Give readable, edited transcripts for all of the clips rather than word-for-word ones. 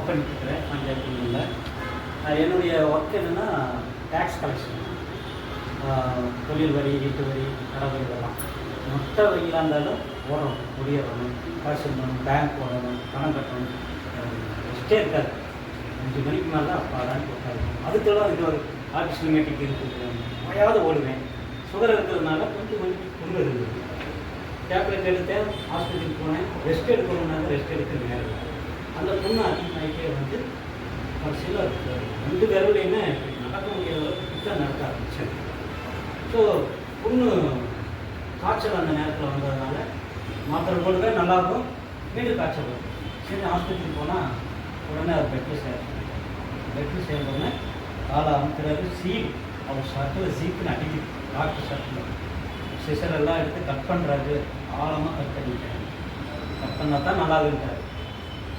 Work பண்ணிட்டுருக்கிறேன் panchayat யூனியனில். என்னுடைய work என்னென்னா டேக்ஸ் கலெக்ஷன், தொழில் வரி, வீட்டு வரி, கடை இதெல்லாம் மொத்த வரிகளாக இருந்தாலும் ஓடணும், முடியணும், கலெக்ஷன் பண்ணணும், பேங்க் போடணும், பணம் கட்டணும், ரெஸ்ட்டே இருக்காது. 5 மணிக்கு மேலே தான் அப்பாடான்னு உட்காருக்கும். அதுக்கெல்லாம் இது ஒரு ஆஃபீஸ் மீட்டிங் இருக்குது, மழையாவது ஓடுவேன். சுகர் இருக்கிறதுனால கொஞ்சம் புண்ணு இருந்தது. டேப்லெட் எடுத்தேன், ஹாஸ்பிட்டலுக்கு போனேன். ரெஸ்ட் எடுக்கணுன்னாங்க, ரெஸ்ட் எடுக்க நேரம் அந்த புண்ணு அதிகமாகிட்டே வந்து கடைசியில் 2 விரவுலையுமே நடக்க முடியாத அளவுக்கு கிட்ட நடக்க ஆரம்பிச்சேன். ஸோ புண்ணு காய்ச்சல் அந்த நேரத்தில் வந்ததுனால மாத்திரை போடுவேன், நல்லாயிருக்கும், மீண்டும் காய்ச்சல் வரும். சரி ஹாஸ்பிட்டலுக்கு போனால் உடனே அவர் பெட்டில் சேர்ந்தோடனே காலை அமுக்கிறாரு. சீல் அவர் ஷர்ட்டில் சீக்குன்னு அடிக்குது, டாக்டர் ஷர்ட்டில். சிசர் எல்லாம் எடுத்து கட் பண்ணுறாரு, ஆழமாக கட் பண்ணிட்டேன். கட் பண்ணால் தான் நல்லாகுன்றார்.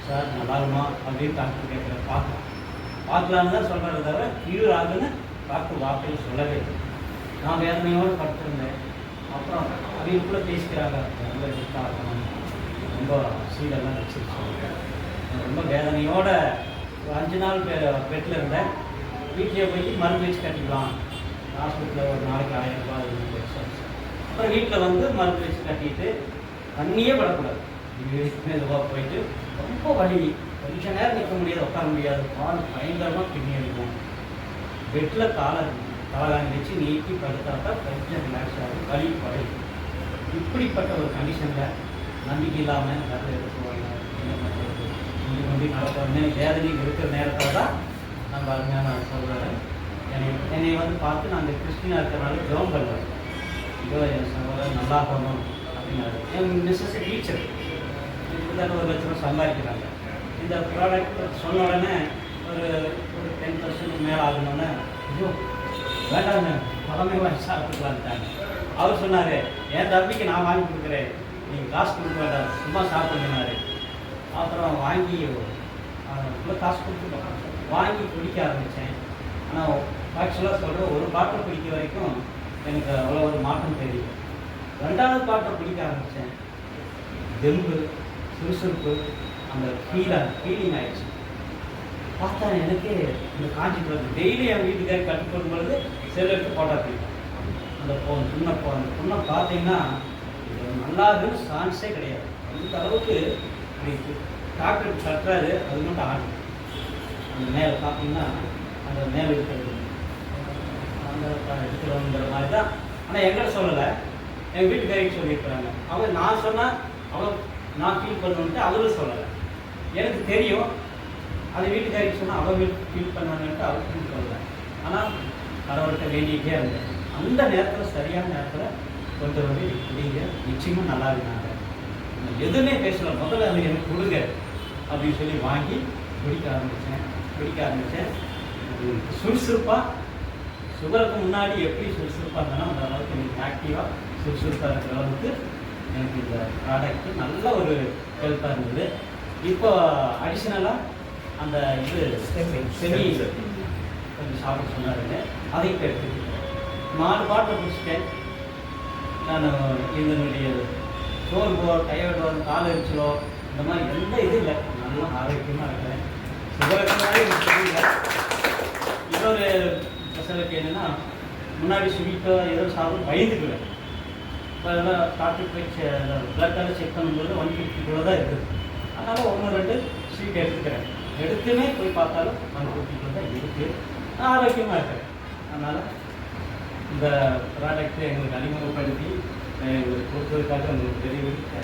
சார் நல்லாகுமா அப்படின்னு டாக்டர் கேட்குறாரு. பார்க்கலான்னு தான் சொல்கிறாரு தவிர கீழ் ஆகுன்னு டாக்டர் வார்த்தையில் சொல்லவே இல்லை. நான் வேதனையோடு படுத்திருந்தேன். அப்புறம் அவங்களுக்குள்ளே பேசிக்கிறாங்க, ரொம்ப ஹிட்டாக இருக்கணும், ரொம்ப சீடெல்லாம் வச்சுருச்சு. ரொம்ப வேதனையோட ஒரு 5 நாள் பெட்டில் இருந்தேன். வீட்டிலே போய் மருந்து வச்சு கட்டிக்கலாம், ஹாஸ்பிட்டலில் ஒரு நாளைக்கு 1000 ரூபாய் வச்சு. அப்புறம் வீட்டில் வந்து மருந்து வச்சு கட்டிட்டு தண்ணியே படக்கூடாது. மெதுவாக போயிட்டு ரொம்ப வலி, கொஞ்சம் நேரம் நிற்க முடியாது, உட்கார முடியாது, கால் பயங்கரமாக பின்னி அடிக்கும். பெட்டில் காலாங்கி வச்சு நீக்கி படுத்தா தான் கொஞ்சம் ரிலாக்ஸ் ஆகும், வலி குறையும். இப்படிப்பட்ட ஒரு கண்டிஷனில் நம்பிக்கை இல்லாமல் கதை எடுத்துவாங்க, என்ன பண்ணுறது, முந்தி நடக்கிறோம்னு வேதனை இருக்கிற நேரத்தில் தான் நம்ம அருமையான சொல்கிறேன். என்னை வந்து பார்த்து நான் அந்த கிறிஸ்டினாக இருக்கிறனால ஜெபம் பண்ணுவேன். இதோ என் சகோதரன் நல்லா போகணும் அப்படின்னாரு. என் மிஸ்ஸஸ் டீச்சர் கிட்டத்தட்ட 1 லட்ச ரூபா சம்பாதிக்கிறாங்க. இந்த ப்ராடக்ட் சொன்ன உடனே ஒரு 10% மேலே ஆகணுன்னே ஐயோ வேண்டாங்க, பழமே வாங்கி சாப்பிட்டுக்கலான்ட்டாங்க. அவர் சொன்னார், என் தம்பிக்கு நான் வாங்கி கொடுக்குறேன், நீங்கள் காசு கொடுக்க வேண்டாம், சும்மா சாப்பிடுங்கனாரு. அப்புறம் வாங்கி இவ்வளோ காசு கொடுத்து வாங்கி குடிக்க ஆரம்பித்தேன். ஆனால் ஆக்சுவலாக சொல்கிறேன், ஒரு பாட்டில் குடிக்க வரைக்கும் எனக்கு அவ்வளோ ஒரு மாற்றம் தெரியும். 2வது பாட்டில் குடிக்க ஆரம்பித்தேன். தெம்பு, சுறுசுறுப்பு, அந்த ஃபீலிங் ஆகிடுச்சு. பார்த்தா எனக்கு இந்த காஞ்சி போகிறது. டெய்லி என் வீட்டுக்காரி கட்டு போடும்பொழுது செல் எடுத்து போட்டால் பிடிக்கும். அந்த புண்ணை பார்த்தீங்கன்னா நல்லாதுன்னு சான்ஸே கிடையாது. அந்த அளவுக்கு டாக்டர் கட்டுறாரு, அது மட்டும் ஆகும். அந்த மேலே பார்த்தீங்கன்னா அந்த மேலே இருக்கிறது அந்த எடுத்துகிறோங்கிற மாதிரி தான். ஆனால் எங்கிட்ட சொல்லலை, எங்கள் வீட்டுக்காரிக்கு சொல்லியிருக்கிறாங்க. அவங்க நான் சொன்னால் நான் ஃபீல் பண்ணணுன்ட்டு அவரும் சொல்லலை. எனக்கு தெரியும், அது வீட்டுக்காரிக்கு சொன்னால் அவங்க ஃபீல் பண்ணணுன்ட்டு அவர் ஃபீல் சொல்லலை. ஆனால் கடவுள்கிட்ட வேண்டிகிட்டே இருந்தேன். அந்த நேரத்தில் சரியான நேரத்தில் கொஞ்சம் வந்து குடிங்க, நிச்சயமாக நல்லா இருந்தாங்க. எதுவுமே பேசலை, முதல்ல அது எனக்கு கொடுங்க அப்படின்னு சொல்லி வாங்கி குடிக்க ஆரம்பித்தேன். சுறுசுறுப்பாக, சுகருக்கு முன்னாடி எப்படி சுறுசுறுப்பாக இருந்தாலும் அந்த அளவுக்கு எனக்கு ஆக்டிவாக சுறுசுறுப்பாக இருக்கிற அளவுக்கு எனக்கு இந்த ப்ராடக்ட்டு நல்ல ஒரு ஹெல்ப்பாக இருந்தது. இப்போ அடிஷ்னலாக அந்த இது செமி கொஞ்சம் சாப்பிட சொன்னாருங்க, அதையும் இப்போ எடுத்துக்கிட்டேன். 4 பாட்டில் குடிச்சிட்டேன். நான் இதனுடைய சோர்வோ, டயர்டோ, கால் எரிச்சலோ இந்த மாதிரி எந்த இதுவும் இல்லை, நல்லா ஆரோக்கியமாக இருக்கிறேன். சுகருக்கு தெரியல. இன்னொரு ஸ்பெஷாலிட்டி என்னென்னா, முன்னாடி ஸ்வீட்டோ ஏதோ சாப்பிடும் பயந்துக்குவேன். இப்போ அதெல்லாம் டாக்டர் போய் பிளட்டெல்லாம் செக் பண்ணும்போது 150 கூட தான் இருக்குது. அதனால் 1-2 ஸ்வீட் எடுத்துக்கிறேன். எடுத்துமே போய் பார்த்தாலும் 150 கூட தான் இருக்குது. நான் ஆரோக்கியமாக இருக்கிறேன். அதனால் இந்த ப்ராடக்ட்டை எங்களுக்கு அறிமுகப்படுத்தி எங்களுக்கு கொடுத்ததுக்காக உங்களுக்கு தெரிவித்து